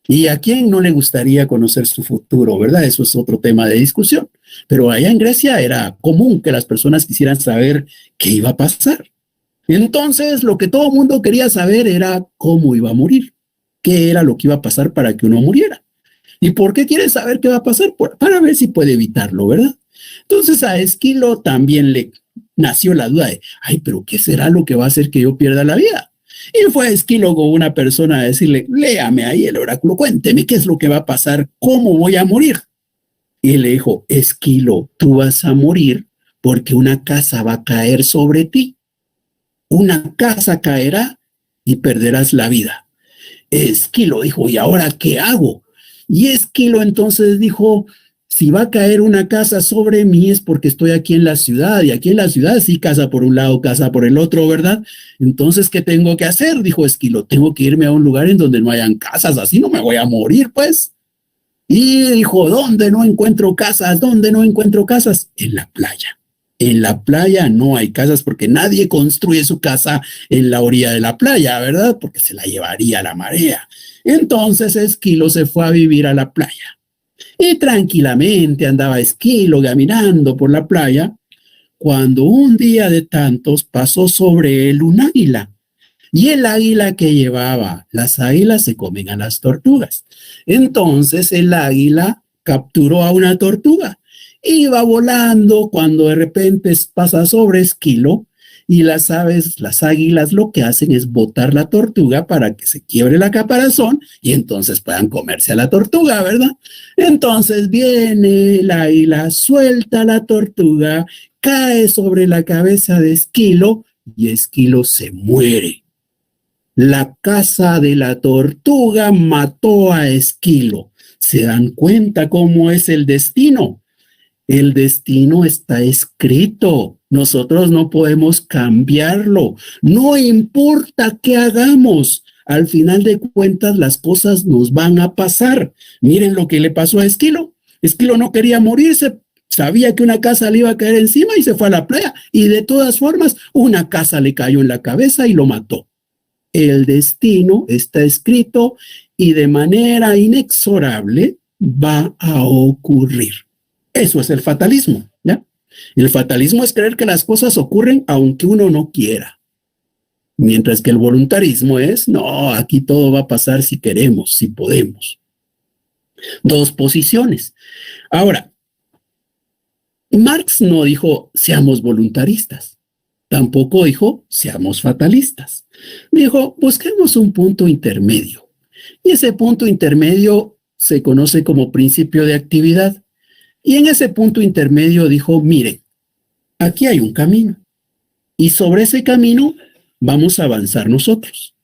¿Y a quién no le gustaría conocer su futuro, verdad? Eso es otro tema de discusión. Pero allá en Grecia era común que las personas quisieran saber qué iba a pasar. Entonces, lo que todo el mundo quería saber era cómo iba a morir. qué era lo que iba a pasar para que uno muriera. ¿Y por qué quiere saber qué va a pasar? Para ver si puede evitarlo, ¿verdad? Entonces a Esquilo también le nació la duda de, ay, pero ¿qué será lo que va a hacer que yo pierda la vida? Y fue Esquilo con una persona a decirle, léame ahí el oráculo, cuénteme qué es lo que va a pasar, cómo voy a morir. Y le dijo, Esquilo, tú vas a morir porque una casa va a caer sobre ti. Una casa caerá y perderás la vida. Esquilo dijo, ¿y ahora qué hago? Y Esquilo entonces dijo, si va a caer una casa sobre mí es porque estoy aquí en la ciudad, y aquí en la ciudad sí, casa por un lado, casa por el otro, ¿verdad? Entonces, ¿qué tengo que hacer? Dijo Esquilo, tengo que irme a un lugar en donde no hayan casas, así no me voy a morir, pues. Y dijo, ¿dónde no encuentro casas? ¿Dónde no encuentro casas? En la playa. En la playa no hay casas porque nadie construye su casa en la orilla de la playa, ¿verdad? Porque se la llevaría la marea. Entonces Esquilo se fue a vivir a la playa. Y tranquilamente andaba Esquilo caminando por la playa cuando un día de tantos pasó sobre él un águila. Y el águila que llevaba, las águilas se comen a las tortugas. Entonces el águila capturó a una tortuga. Iba volando cuando de repente pasa sobre Esquilo y las aves, las águilas lo que hacen es botar la tortuga para que se quiebre la caparazón y entonces puedan comerse a la tortuga, ¿verdad? Entonces viene el águila, suelta la tortuga, cae sobre la cabeza de Esquilo y Esquilo se muere. La casa de la tortuga mató a Esquilo. ¿Se dan cuenta cómo es el destino? El destino está escrito. Nosotros no podemos cambiarlo. No importa qué hagamos. Al final de cuentas, las cosas nos van a pasar. Miren lo que le pasó a Esquilo. Esquilo no quería morirse. Sabía que una casa le iba a caer encima y se fue a la playa. Y de todas formas, una casa le cayó en la cabeza y lo mató. El destino está escrito y de manera inexorable va a ocurrir. Eso es el fatalismo, ¿ya? El fatalismo es creer que las cosas ocurren aunque uno no quiera. Mientras que el voluntarismo es, no, aquí todo va a pasar si queremos, si podemos. Dos posiciones. Ahora, Marx no dijo, seamos voluntaristas. Tampoco dijo, seamos fatalistas. Dijo, busquemos un punto intermedio. Y ese punto intermedio se conoce como principio de actividad. Y en ese punto intermedio dijo, miren, aquí hay un camino. Y sobre ese camino vamos a avanzar nosotros.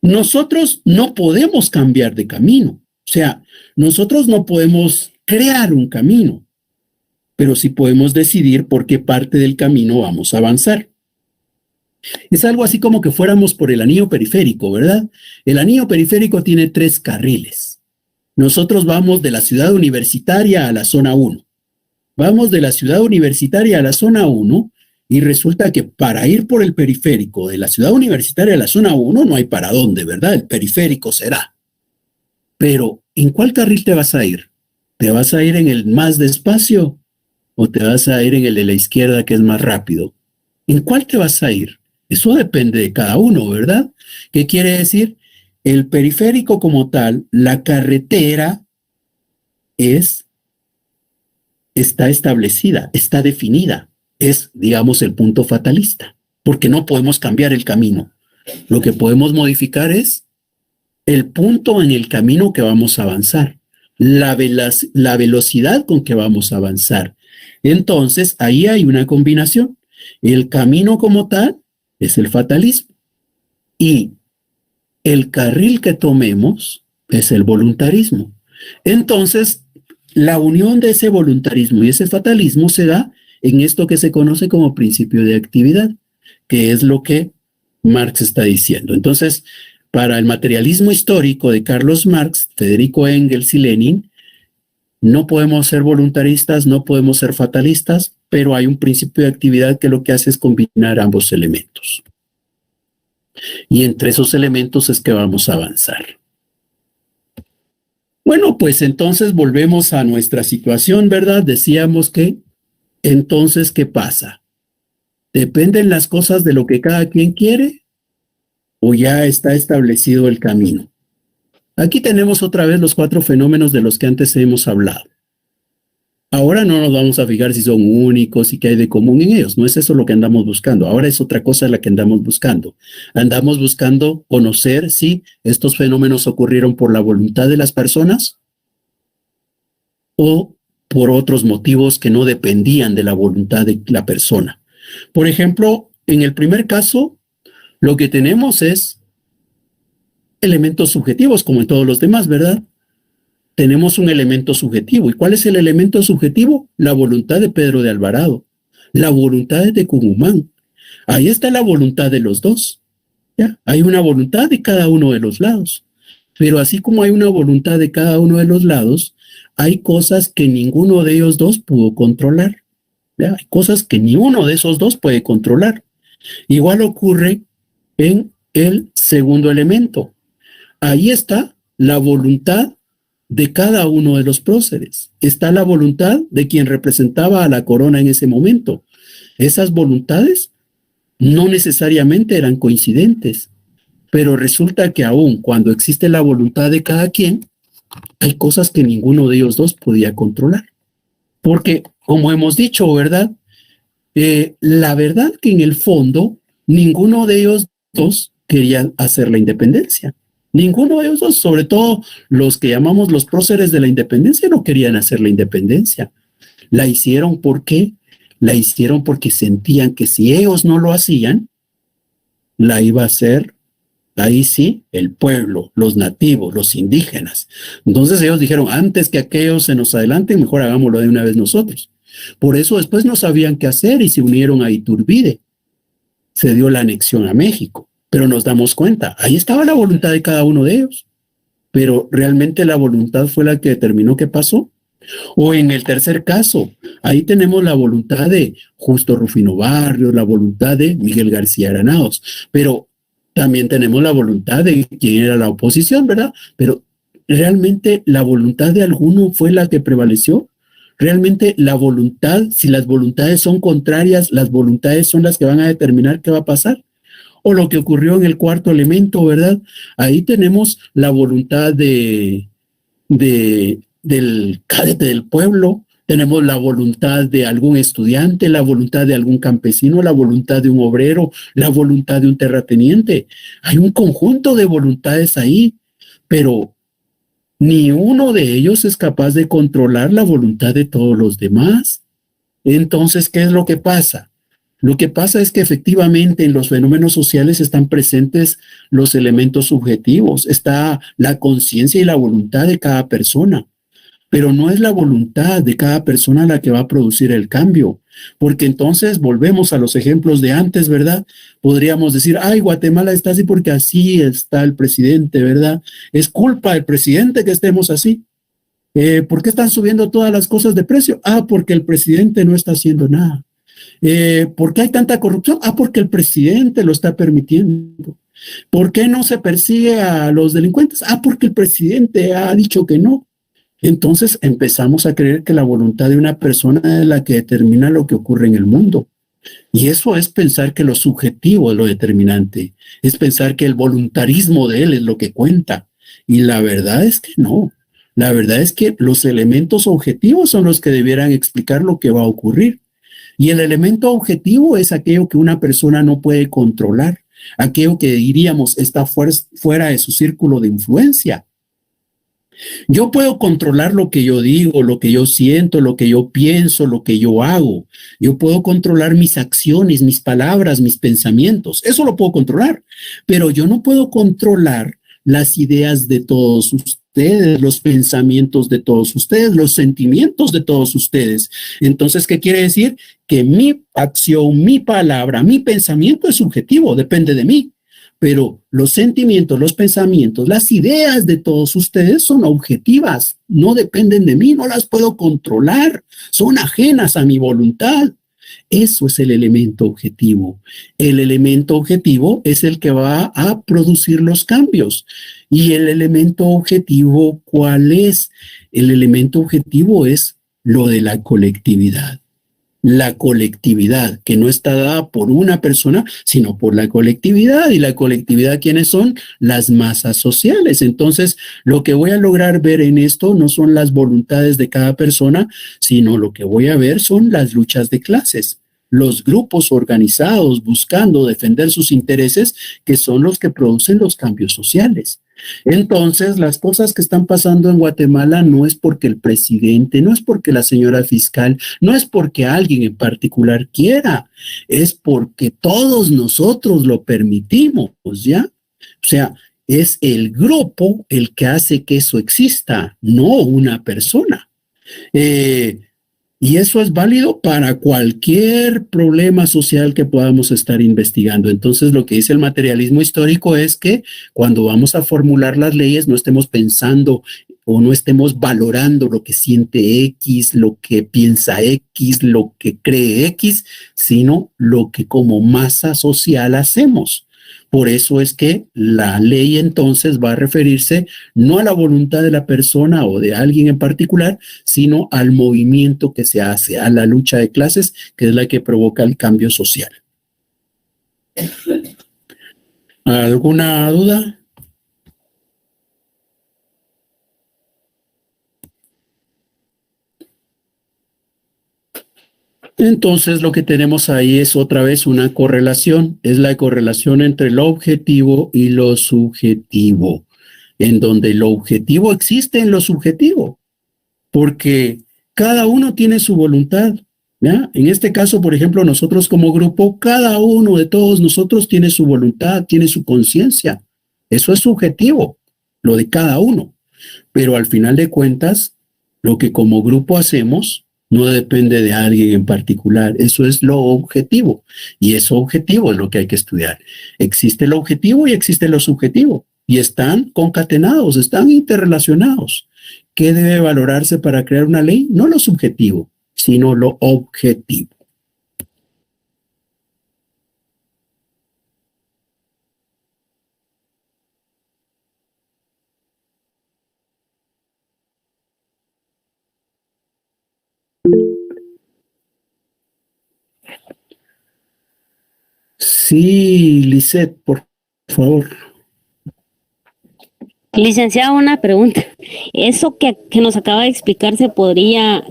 Nosotros no podemos cambiar de camino. O sea, nosotros no podemos crear un camino, pero sí podemos decidir por qué parte del camino vamos a avanzar. Es algo así como que fuéramos por el anillo periférico, ¿verdad? El anillo periférico tiene 3 carriles. Nosotros vamos de la ciudad universitaria a la zona 1. Vamos de la ciudad universitaria a la zona 1 y resulta que para ir por el periférico de la ciudad universitaria a la zona 1 no hay para dónde, ¿verdad? El periférico será. Pero, ¿en cuál carril te vas a ir? ¿Te vas a ir en el más despacio o te vas a ir en el de la izquierda que es más rápido? ¿En cuál te vas a ir? Eso depende de cada uno, ¿verdad? ¿Qué quiere decir? El periférico como tal, la carretera está establecida, está definida. Es, digamos, el punto fatalista, porque no podemos cambiar el camino. Lo que podemos modificar es el punto en el camino que vamos a avanzar, la velocidad con que vamos a avanzar. Entonces, ahí hay una combinación. El camino como tal es el fatalismo y el carril que tomemos es el voluntarismo. Entonces, la unión de ese voluntarismo y ese fatalismo se da en esto que se conoce como principio de actividad, que es lo que Marx está diciendo. Entonces, para el materialismo histórico de Carlos Marx, Federico Engels y Lenin, no podemos ser voluntaristas, no podemos ser fatalistas, pero hay un principio de actividad que lo que hace es combinar ambos elementos. Y entre esos elementos es que vamos a avanzar. Bueno, pues entonces volvemos a nuestra situación, ¿verdad? Decíamos que, entonces, ¿qué pasa? ¿Dependen las cosas de lo que cada quien quiere o ya está establecido el camino? Aquí tenemos otra vez los 4 fenómenos de los que antes hemos hablado. Ahora no nos vamos a fijar si son únicos y qué hay de común en ellos. No es eso lo que andamos buscando. Ahora es otra cosa la que andamos buscando. Andamos buscando conocer si estos fenómenos ocurrieron por la voluntad de las personas o por otros motivos que no dependían de la voluntad de la persona. Por ejemplo, en el primer caso, lo que tenemos es elementos subjetivos, como en todos los demás, ¿verdad? Tenemos un elemento subjetivo. ¿Y cuál es el elemento subjetivo? La voluntad de Pedro de Alvarado, la voluntad de Tecumumán. Ahí está la voluntad de los dos. ¿Ya? Hay una voluntad de cada uno de los lados. Pero así como hay una voluntad de cada uno de los lados, hay cosas que ninguno de ellos dos pudo controlar. ¿Ya? Hay cosas que ni uno de esos dos puede controlar. Igual ocurre en el segundo elemento. Ahí está la voluntad de cada uno de los próceres. Está la voluntad de quien representaba a la corona en ese momento. Esas voluntades no necesariamente eran coincidentes, pero resulta que aún cuando existe la voluntad de cada quien, hay cosas que ninguno de ellos dos podía controlar. Porque, como hemos dicho, ¿verdad? La verdad que en el fondo, ninguno de ellos dos quería hacer la independencia. Ninguno de ellos dos, sobre todo los que llamamos los próceres de la independencia, no querían hacer la independencia. La hicieron ¿por qué? La hicieron porque sentían que si ellos no lo hacían, la iba a hacer, ahí sí, el pueblo, los nativos, los indígenas. Entonces ellos dijeron, antes que aquellos se nos adelanten, mejor hagámoslo de una vez nosotros. Por eso después no sabían qué hacer y se unieron a Iturbide. Se dio la anexión a México. Pero nos damos cuenta, ahí estaba la voluntad de cada uno de ellos. Pero realmente la voluntad fue la que determinó qué pasó. O en el tercer caso, ahí tenemos la voluntad de Justo Rufino Barrios, la voluntad de Miguel García Granados. Pero también tenemos la voluntad de quien era la oposición, ¿verdad? Pero realmente la voluntad de alguno fue la que prevaleció. Realmente la voluntad, si las voluntades son contrarias, las voluntades son las que van a determinar qué va a pasar. O lo que ocurrió en el cuarto elemento, ¿verdad? Ahí tenemos la voluntad del cadete del pueblo, tenemos la voluntad de algún estudiante, la voluntad de algún campesino, la voluntad de un obrero, la voluntad de un terrateniente. Hay un conjunto de voluntades ahí, pero ni uno de ellos es capaz de controlar la voluntad de todos los demás. Entonces, ¿qué es lo que pasa? Lo que pasa es que efectivamente en los fenómenos sociales están presentes los elementos subjetivos, está la conciencia y la voluntad de cada persona, pero no es la voluntad de cada persona la que va a producir el cambio, porque entonces volvemos a los ejemplos de antes, ¿verdad? Podríamos decir, ay, Guatemala está así porque así está el presidente, ¿verdad? Es culpa del presidente que estemos así. ¿Por qué están subiendo todas las cosas de precio? Ah, porque el presidente no está haciendo nada. ¿Por qué hay tanta corrupción? Ah, porque el presidente lo está permitiendo. ¿Por qué no se persigue a los delincuentes? Ah, porque el presidente ha dicho que no. Entonces empezamos a creer que la voluntad de una persona es la que determina lo que ocurre en el mundo. Y eso es pensar que lo subjetivo es lo determinante. Es pensar que el voluntarismo de él es lo que cuenta. Y la verdad es que no. La verdad es que los elementos objetivos son los que debieran explicar lo que va a ocurrir. Y el elemento objetivo es aquello que una persona no puede controlar, aquello que diríamos está fuera de su círculo de influencia. Yo puedo controlar lo que yo digo, lo que yo siento, lo que yo pienso, lo que yo hago. Yo puedo controlar mis acciones, mis palabras, mis pensamientos. Eso lo puedo controlar, pero yo no puedo controlar las ideas de todos ustedes, los pensamientos de todos ustedes, los sentimientos de todos ustedes. Entonces, ¿qué quiere decir? Que mi acción, mi palabra, mi pensamiento es subjetivo, depende de mí. Pero los sentimientos, los pensamientos, las ideas de todos ustedes son objetivas, no dependen de mí, no las puedo controlar, son ajenas a mi voluntad. Eso es el elemento objetivo. El elemento objetivo es el que va a producir los cambios. ¿Y el elemento objetivo cuál es? El elemento objetivo es lo de la colectividad. la colectividad, que no está dada por una persona, sino por la colectividad. Y la colectividad, ¿quiénes son? Las masas sociales. Entonces, lo que voy a lograr ver en esto no son las voluntades de cada persona, sino lo que voy a ver son las luchas de clases, los grupos organizados buscando defender sus intereses, que son los que producen los cambios sociales. Entonces, las cosas que están pasando en Guatemala no es porque el presidente, no es porque la señora fiscal, no es porque alguien en particular quiera, es porque todos nosotros lo permitimos, ¿ya? O sea, es el grupo el que hace que eso exista, no una persona. Y eso es válido para cualquier problema social que podamos estar investigando. Entonces, lo que dice el materialismo histórico es que cuando vamos a formular las leyes no estemos pensando o no estemos valorando lo que siente X, lo que piensa X, lo que cree X, sino lo que como masa social hacemos. Por eso es que la ley entonces va a referirse no a la voluntad de la persona o de alguien en particular, sino al movimiento que se hace, a la lucha de clases, que es la que provoca el cambio social. ¿Alguna duda? Entonces lo que tenemos ahí es otra vez una correlación, es la correlación entre lo objetivo y lo subjetivo, en donde lo objetivo existe en lo subjetivo, porque cada uno tiene su voluntad, ¿ya? En este caso, por ejemplo, nosotros como grupo, cada uno de todos nosotros tiene su voluntad, tiene su conciencia, eso es subjetivo, lo de cada uno, pero al final de cuentas, lo que como grupo hacemos no depende de alguien en particular, eso es lo objetivo, y eso objetivo es lo que hay que estudiar. Existe lo objetivo y existe lo subjetivo, y están concatenados, están interrelacionados. ¿Qué debe valorarse para crear una ley? No lo subjetivo, sino lo objetivo. Sí, Lisette, por favor. Licenciada, una pregunta. Eso que nos acaba de explicar,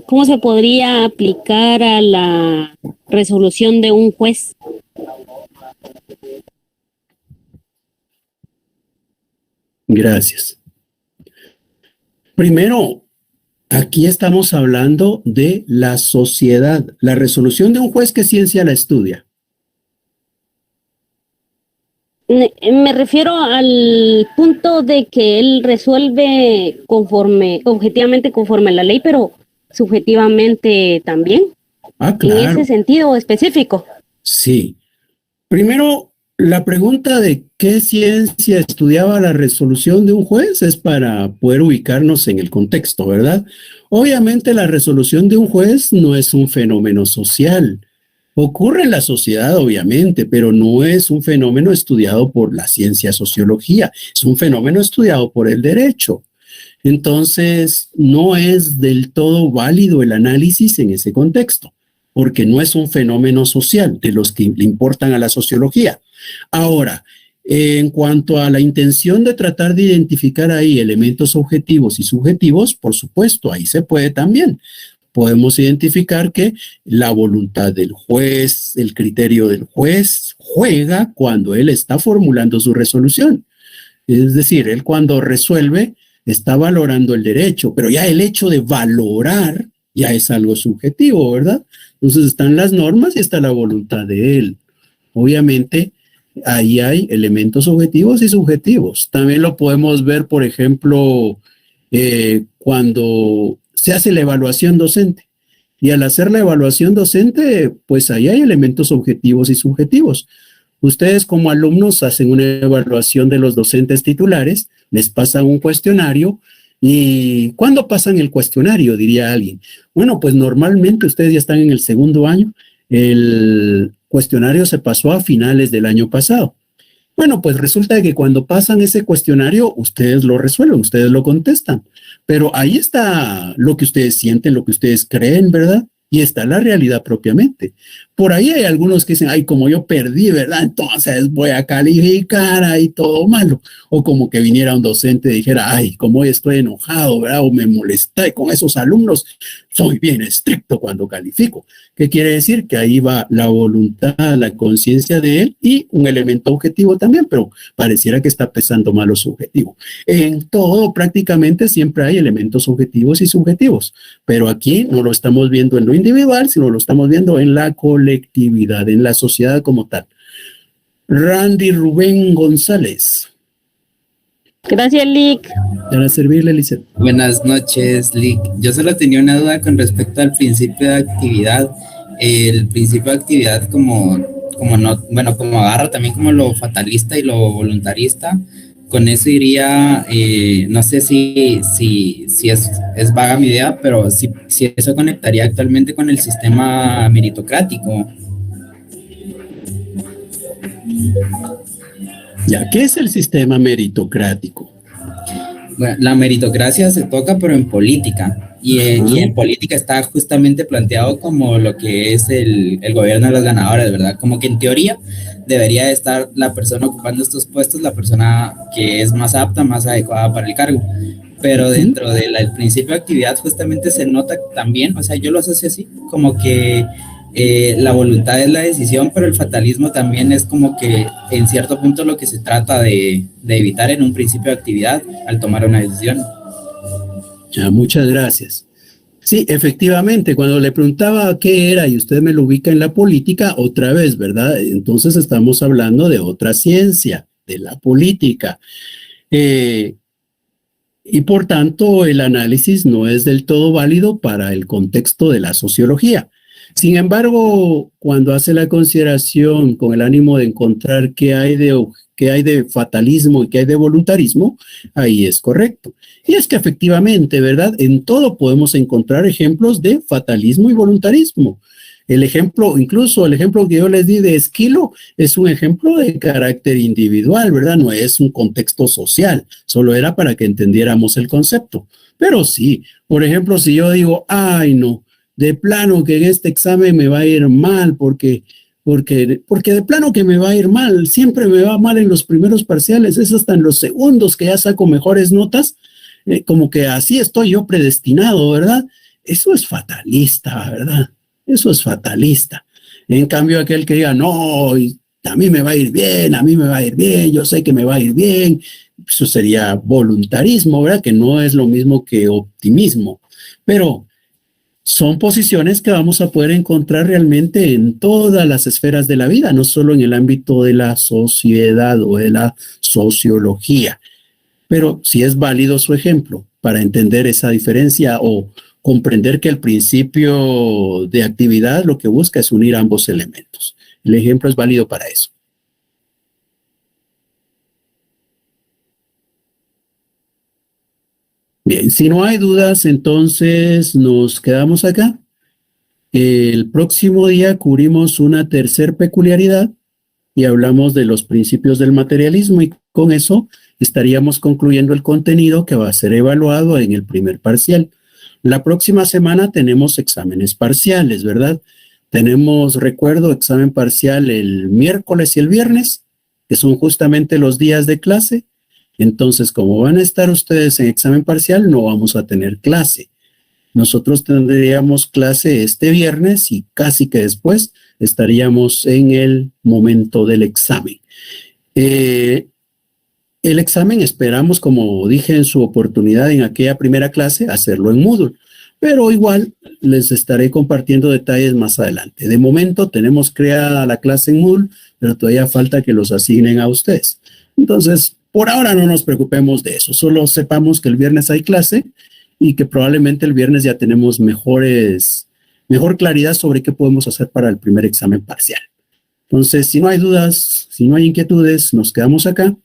¿cómo se podría aplicar a la resolución de un juez? Gracias. Primero, aquí estamos hablando de la sociedad. La resolución de un juez, ¿qué ciencia la estudia? Me refiero al punto de que él resuelve objetivamente conforme a la ley, pero subjetivamente también. Ah, claro. En ese sentido específico. Sí. Primero, la pregunta de qué ciencia estudiaba la resolución de un juez es para poder ubicarnos en el contexto, ¿verdad? Obviamente la resolución de un juez no es un fenómeno social. Ocurre en la sociedad, obviamente, pero no es un fenómeno estudiado por la ciencia sociología, es un fenómeno estudiado por el derecho. Entonces, no es del todo válido el análisis en ese contexto, porque no es un fenómeno social de los que le importan a la sociología. Ahora, en cuanto a la intención de tratar de identificar ahí elementos objetivos y subjetivos, por supuesto, ahí se puede también. Podemos identificar que la voluntad del juez, el criterio del juez, juega cuando él está formulando su resolución. Es decir, él cuando resuelve está valorando el derecho, pero ya el hecho de valorar ya es algo subjetivo, ¿verdad? Entonces están las normas y está la voluntad de él. Obviamente, ahí hay elementos objetivos y subjetivos. También lo podemos ver, por ejemplo, cuando se hace la evaluación docente. Y al hacer la evaluación docente, pues ahí hay elementos objetivos y subjetivos. Ustedes como alumnos hacen una evaluación de los docentes titulares, les pasan un cuestionario. ¿Y cuándo pasan el cuestionario? Diría alguien. Bueno, pues normalmente ustedes ya están en el segundo año. El cuestionario se pasó a finales del año pasado. Bueno, pues resulta que cuando pasan ese cuestionario, ustedes lo resuelven, ustedes lo contestan. Pero ahí está lo que ustedes sienten, lo que ustedes creen, ¿verdad? y está la realidad propiamente. Por ahí hay algunos que dicen, ay, como yo perdí, ¿verdad? Entonces voy a calificar ahí todo malo. O como que viniera un docente y dijera, ay, como hoy estoy enojado, ¿verdad? O me molesté con esos alumnos, soy bien estricto cuando califico. ¿Qué quiere decir? Que ahí va la voluntad, la conciencia de él y un elemento objetivo también, pero pareciera que está pesando más lo subjetivo. En todo, prácticamente siempre hay elementos objetivos y subjetivos, pero aquí no lo estamos viendo en lo individual, sino lo estamos viendo en la colectividad, en la sociedad como tal. Randy Rubén González. Gracias, Lick. Para servirle, Lizeth. Buenas noches, Lick. Yo solo tenía una duda con respecto al principio de actividad. El principio de actividad como no, bueno, como agarra también como lo fatalista y lo voluntarista. Con eso iría, no sé si es vaga mi idea, pero si eso conectaría actualmente con el sistema meritocrático. Ya, ¿qué es el sistema meritocrático? Bueno, la meritocracia se toca, pero en política. Y en política está justamente planteado como lo que es el gobierno de los ganadores, ¿verdad? Como que en teoría debería estar la persona ocupando estos puestos, la persona que es más apta, más adecuada para el cargo. Pero dentro del principio de actividad justamente se nota también, o sea, yo lo asocio así, como que la voluntad es la decisión, pero el fatalismo también es como que en cierto punto lo que se trata de evitar en un principio de actividad al tomar una decisión. Ya, muchas gracias. Sí, efectivamente, cuando le preguntaba qué era y usted me lo ubica en la política, otra vez, ¿verdad? Entonces estamos hablando de otra ciencia, de la política. Y por tanto, el análisis no es del todo válido para el contexto de la sociología. Sin embargo, cuando hace la consideración con el ánimo de encontrar qué hay de fatalismo y qué hay de voluntarismo, ahí es correcto. Y es que efectivamente, ¿verdad? En todo podemos encontrar ejemplos de fatalismo y voluntarismo. El ejemplo, incluso el ejemplo que yo les di de Esquilo, es un ejemplo de carácter individual, ¿verdad? No es un contexto social, solo era para que entendiéramos el concepto. Pero sí, por ejemplo, si yo digo, ay, no, de plano que en este examen me va a ir mal, porque de plano que me va a ir mal, siempre me va mal en los primeros parciales, es hasta en los segundos que ya saco mejores notas, como que así estoy yo predestinado, ¿verdad? Eso es fatalista, ¿verdad? Eso es fatalista. En cambio, aquel que diga, no, a mí me va a ir bien, a mí me va a ir bien, yo sé que me va a ir bien, eso sería voluntarismo, ¿verdad? Que no es lo mismo que optimismo, pero son posiciones que vamos a poder encontrar realmente en todas las esferas de la vida, no solo en el ámbito de la sociedad o de la sociología. Pero si es válido su ejemplo para entender esa diferencia o comprender que el principio de actividad lo que busca es unir ambos elementos. El ejemplo es válido para eso. Bien, si no hay dudas, entonces nos quedamos acá. El próximo día cubrimos una tercer peculiaridad y hablamos de los principios del materialismo y con eso estaríamos concluyendo el contenido que va a ser evaluado en el primer parcial. La próxima semana tenemos exámenes parciales, ¿verdad? Tenemos, recuerdo, examen parcial el miércoles y el viernes, que son justamente los días de clase. Entonces, como van a estar ustedes en examen parcial, no vamos a tener clase. Nosotros tendríamos clase este viernes y casi que después estaríamos en el momento del examen. El examen esperamos, como dije en su oportunidad en aquella primera clase, hacerlo en Moodle, pero igual les estaré compartiendo detalles más adelante. De momento tenemos creada la clase en Moodle, pero todavía falta que los asignen a ustedes. Entonces, por ahora no nos preocupemos de eso, solo sepamos que el viernes hay clase y que probablemente el viernes ya tenemos mejor claridad sobre qué podemos hacer para el primer examen parcial. Entonces, si no hay dudas, si no hay inquietudes, nos quedamos acá